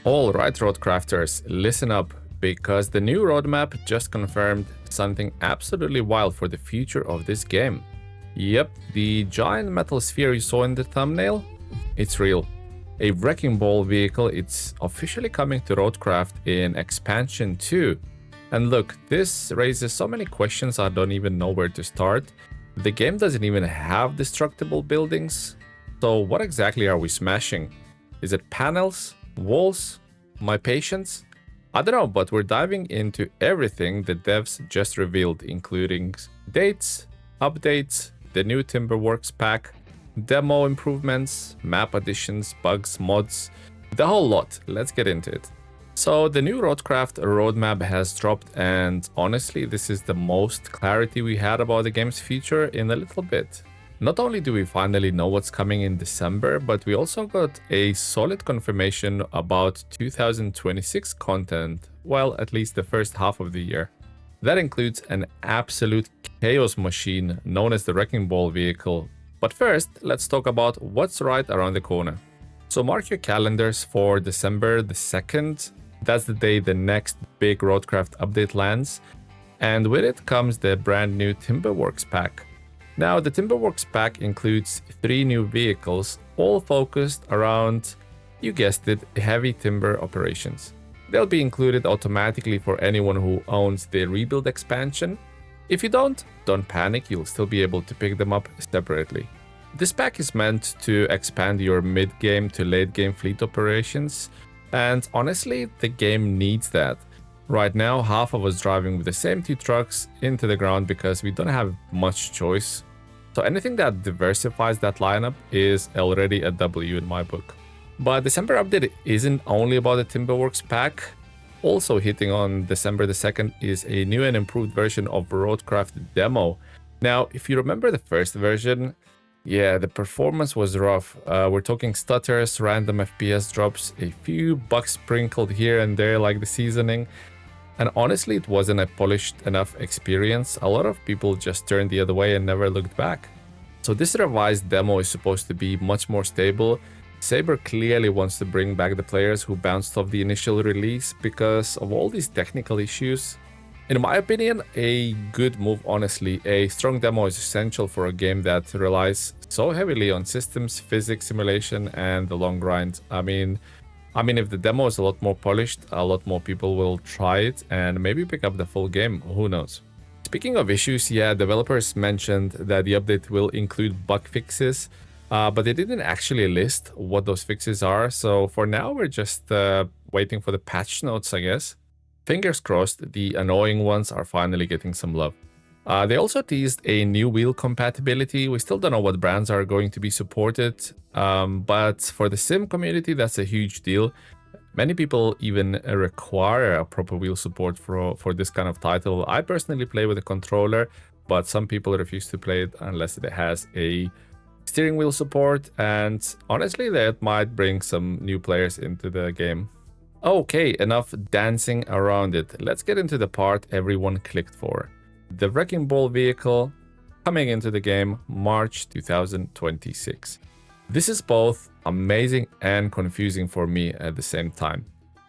Alright, RoadCrafters, listen up, because the new roadmap just confirmed something absolutely wild for the future of this game. Yep, the giant metal sphere you saw in the thumbnail, it's real. A wrecking ball vehicle, it's officially coming to RoadCraft in Expansion 2. And look, this raises so many questions I don't even know where to start. The game doesn't even have destructible buildings. So what exactly are we smashing? Is it panels? Walls? My patience? I don't know, but we're diving into everything the devs just revealed, including dates, updates, the new Timberworks Pack, demo improvements, map additions, bugs, mods, the whole lot. Let's get into it. So the new RoadCraft roadmap has dropped, and honestly, this is the most clarity we had about the game's future in a little bit. Not only do we finally know what's coming in December, but we also got a solid confirmation about 2026 content, well, at least the first half of the year. That includes an absolute chaos machine known as the Wrecking Ball vehicle. But first, let's talk about what's right around the corner. So mark your calendars for December the 2nd. That's the day the next big RoadCraft update lands. And with it comes the brand new Timberworks Pack. Now, the Timberworks Pack includes 3 new vehicles, all focused around, you guessed it, heavy timber operations. They'll be included automatically for anyone who owns the Rebuild expansion. If you don't panic, you'll still be able to pick them up separately. This pack is meant to expand your mid-game to late-game fleet operations, and honestly, the game needs that. Right now, half of us driving with the same 2 trucks into the ground because we don't have much choice. So anything that diversifies that lineup is already a W in my book. But December update isn't only about the Timberworks Pack. Also hitting on December the 2nd is a new and improved version of RoadCraft demo. Now, if you remember the first version, yeah, the performance was rough. We're talking stutters, random FPS drops, a few bugs sprinkled here and there like the seasoning. And honestly, it wasn't a polished enough experience. A lot of people just turned the other way and never looked back. So this revised demo is supposed to be much more stable. Saber clearly wants to bring back the players who bounced off the initial release because of all these technical issues. In my opinion, a good move, honestly. A strong demo is essential for a game that relies so heavily on systems, physics, simulation, and the long grind. I mean, if the demo is a lot more polished, a lot more people will try it and maybe pick up the full game, who knows. Speaking of issues, yeah, developers mentioned that the update will include bug fixes, but they didn't actually list what those fixes are, so for now we're just waiting for the patch notes, I guess. Fingers crossed, the annoying ones are finally getting some love. They also teased a new wheel compatibility. We still don't know what brands are going to be supported, but for the sim community, that's a huge deal. Many people even require a proper wheel support for this kind of title. I personally play with a controller, but some people refuse to play it unless it has a steering wheel support, and honestly, that might bring some new players into the game. Okay, enough dancing around it. Let's get into the part everyone clicked for. The Wrecking Ball vehicle coming into the game March 2026. This is both amazing and confusing for me at the same time.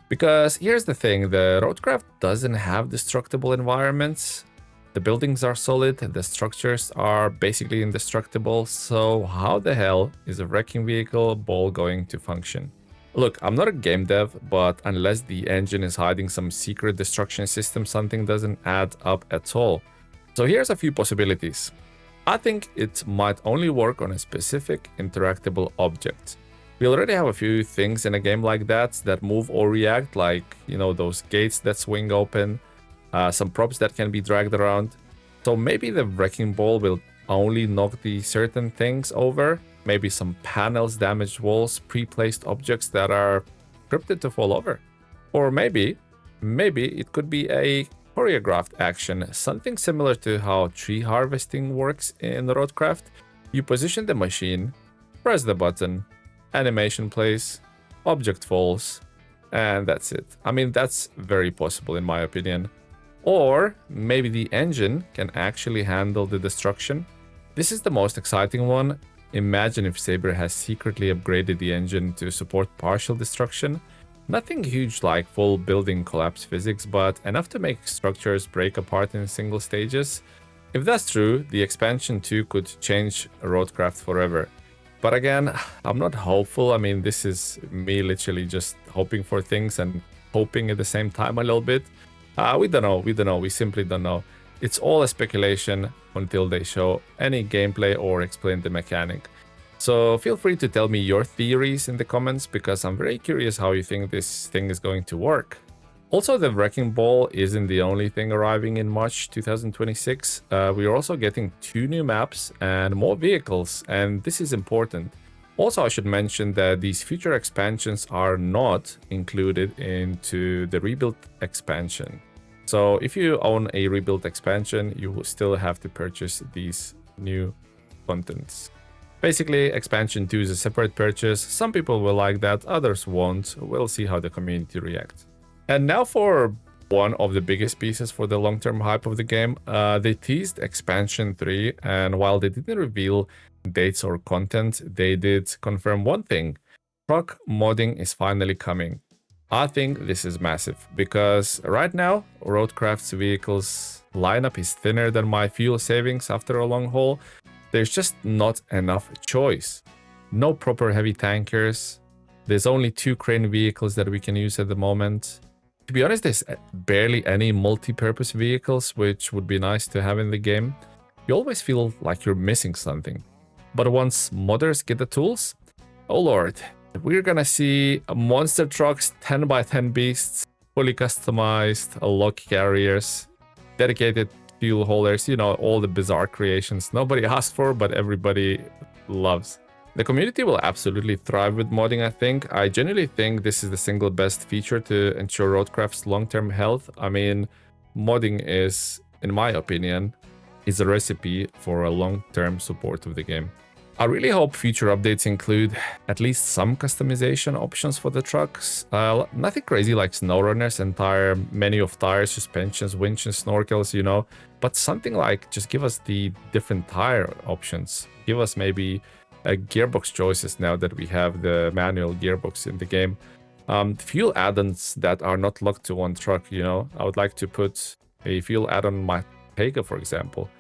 Because here's the thing, the RoadCraft doesn't have destructible environments. The buildings are solid, the structures are basically indestructible, so how the hell is a wrecking vehicle ball going to function? Look, I'm not a game dev, but unless the engine is hiding some secret destruction system, something doesn't add up at all. So here's a few possibilities. I think it might only work on a specific interactable object. We already have a few things in a game like that move or react, like, you know, those gates that swing open, some props that can be dragged around. So maybe the wrecking ball will only knock the certain things over. Maybe some panels, damaged walls, pre-placed objects that are scripted to fall over. Or maybe it could be a choreographed action, something similar to how tree harvesting works in RoadCraft. You position the machine, press the button, animation plays, object falls, and that's it. I mean, that's very possible in my opinion. Or maybe the engine can actually handle the destruction. This is the most exciting one. Imagine if Saber has secretly upgraded the engine to support partial destruction. Nothing huge like full building collapse physics, but enough to make structures break apart in single stages. If that's true, the expansion 2 could change RoadCraft forever. But again, I'm not hopeful. I mean, this is me literally just hoping for things and hoping at the same time a little bit. We don't know, we simply don't know. It's all a speculation until they show any gameplay or explain the mechanic. So feel free to tell me your theories in the comments, because I'm very curious how you think this thing is going to work. Also, the Wrecking Ball isn't the only thing arriving in March 2026. We are also getting 2 new maps and more vehicles, and this is important. Also, I should mention that these future expansions are not included into the Rebuild expansion. So if you own a Rebuild expansion, you will still have to purchase these new contents. Basically, expansion 2 is a separate purchase. Some people will like that, others won't. We'll see how the community reacts. And now for one of the biggest pieces for the long-term hype of the game. They teased expansion 3, and while they didn't reveal dates or content, they did confirm one thing. Truck modding is finally coming. I think this is massive, because right now, RoadCraft's vehicles lineup is thinner than my fuel savings after a long haul. There's just not enough choice. No proper heavy tankers. There's only 2 crane vehicles that we can use at the moment. To be honest, there's barely any multi-purpose vehicles, which would be nice to have in the game. You always feel like you're missing something. But once modders get the tools, oh lord, we're gonna see monster trucks, 10 by 10 beasts, fully customized, log carriers, dedicated fuel holders, you know, all the bizarre creations nobody asked for, but everybody loves. The community will absolutely thrive with modding, I think. I genuinely think this is the single best feature to ensure RoadCraft's long-term health. I mean, modding is, in my opinion, is a recipe for a long-term support of the game. I really hope future updates include at least some customization options for the trucks. Nothing crazy like SnowRunner's entire menu of tires, suspensions, winches, snorkels, you know, but something like just give us the different tire options. Give us maybe gearbox choices now that we have the manual gearbox in the game. Fuel add-ons that are not locked to one truck, you know. I would like to put a fuel add-on on my Pega, for example.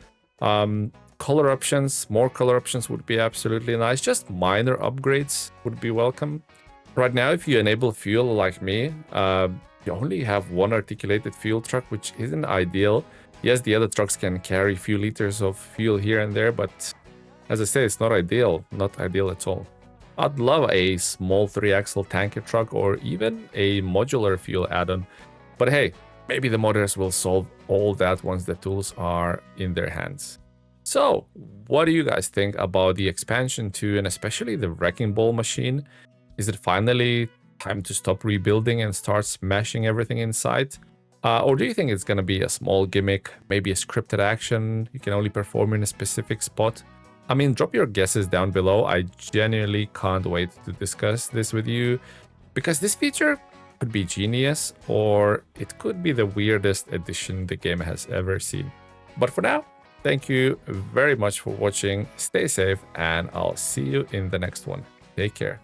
Color options, more color options would be absolutely nice. Just minor upgrades would be welcome. Right now, if you enable fuel like me, you only have one articulated fuel truck, which isn't ideal. Yes, the other trucks can carry a few liters of fuel here and there, but as I say, it's not ideal at all. I'd love a small 3-axle tanker truck or even a modular fuel add-on. But hey, maybe the modders will solve all that once the tools are in their hands. So, what do you guys think about the expansion 2 and especially the Wrecking Ball machine? Is it finally time to stop rebuilding and start smashing everything in sight? Or do you think it's going to be a small gimmick, maybe a scripted action you can only perform in a specific spot? I mean, drop your guesses down below. I genuinely can't wait to discuss this with you, because this feature could be genius, or it could be the weirdest addition the game has ever seen. But for now, thank you very much for watching. Stay safe, and I'll see you in the next one. Take care.